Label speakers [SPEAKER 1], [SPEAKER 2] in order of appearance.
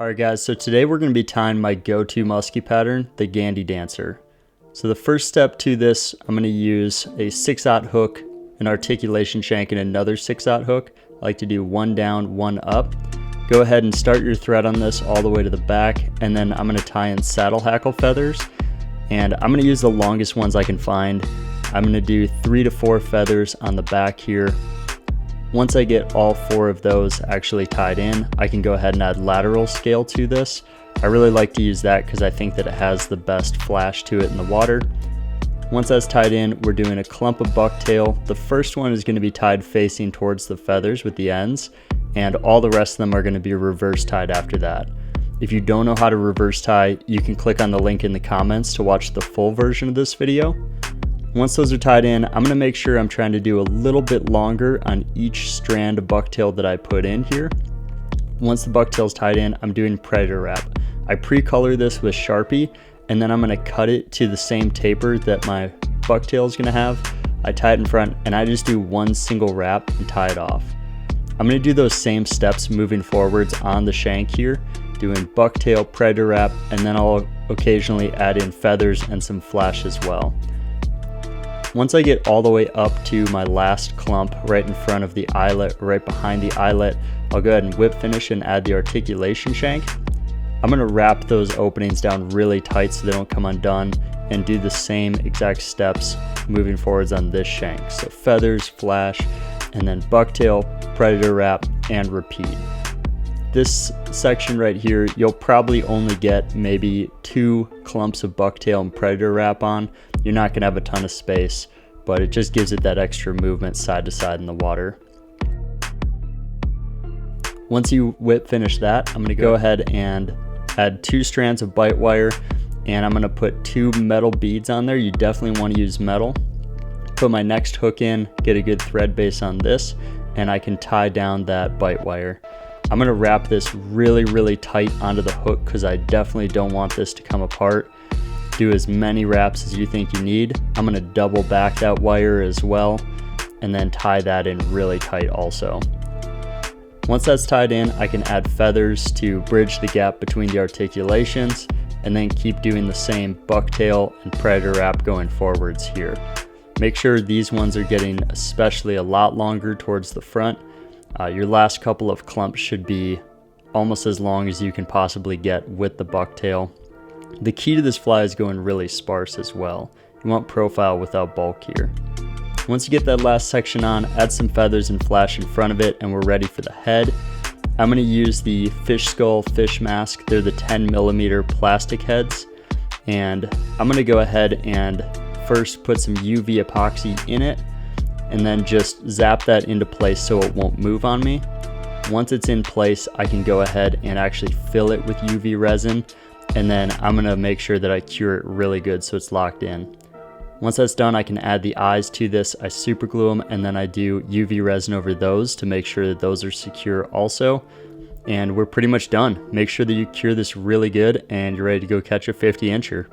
[SPEAKER 1] Alright guys, so today we're going to be tying my go-to musky pattern, the Gandy Dancer. So the first step to this, I'm going to use a 6/0 hook, an articulation shank, and another 6/0 hook. I like to do one down, one up. Go ahead and start your thread on this all the way to the back, and then I'm going to tie in saddle hackle feathers. And I'm going to use the longest ones I can find. I'm going to do 3 to 4 feathers on the back here. Once I get all 4 of those actually tied in, I can go ahead and add lateral scale to this. I really like to use that because I think that it has the best flash to it in the water. Once that's tied in, we're doing a clump of bucktail. The first one is going to be tied facing towards the feathers with the ends, and all the rest of them are going to be reverse tied after that. If you don't know how to reverse tie, you can click on the link in the comments to watch the full version of this video. Once those are tied in, I'm going to make sure I'm trying to do a little bit longer on each strand of bucktail that I put in here. Once the bucktail's tied in, I'm doing predator wrap. I pre-color this with Sharpie, and then I'm going to cut it to the same taper that my bucktail is going to have. I tie it in front, and I just do one single wrap and tie it off. I'm going to do those same steps moving forwards on the shank here, doing bucktail, predator wrap, and then I'll occasionally add in feathers and some flash as well. Once I get all the way up to my last clump right in front of the eyelet, right behind the eyelet, I'll go ahead and whip finish and add the articulation shank. I'm going to wrap those openings down really tight so they don't come undone, and do the same exact steps moving forwards on this shank. So feathers, flash, and then bucktail, predator wrap, and repeat. This section right here, you'll probably only get maybe 2 clumps of bucktail and predator wrap on. You're not going to have a ton of space, but it just gives it that extra movement side to side in the water. Once you whip finish that, I'm going to go ahead and add 2 strands of bite wire, and I'm going to put 2 metal beads on there. You definitely want to use metal. Put my next hook in, get a good thread base on this, and I can tie down that bite wire. I'm going to wrap this really tight onto the hook because I definitely don't want this to come apart. Do as many wraps as you think you need. I'm going to double back that wire as well, and then tie that in really tight also. Once that's tied in, I can add feathers to bridge the gap between the articulations, and then keep doing the same bucktail and predator wrap going forwards here. Make sure these ones are getting especially a lot longer towards the front. Your last couple of clumps should be almost as long as you can possibly get with the bucktail. The key to this fly is going really sparse as well. You want profile without bulk here. Once you get that last section on, add some feathers and flash in front of it, and we're ready for the head. I'm going to use the fish skull fish mask. They're the 10mm plastic heads, and I'm going to go ahead and first put some UV epoxy in it, and then just zap that into place so it won't move on me. Once it's in place, I can go ahead and actually fill it with UV resin, and then I'm going to make sure that I cure it really good so it's locked in. Once that's done, I can add the eyes to this. I super glue them, and then I do UV resin over those to make sure that those are secure also. And we're pretty much done. Make sure that you cure this really good and you're ready to go catch a 50-incher.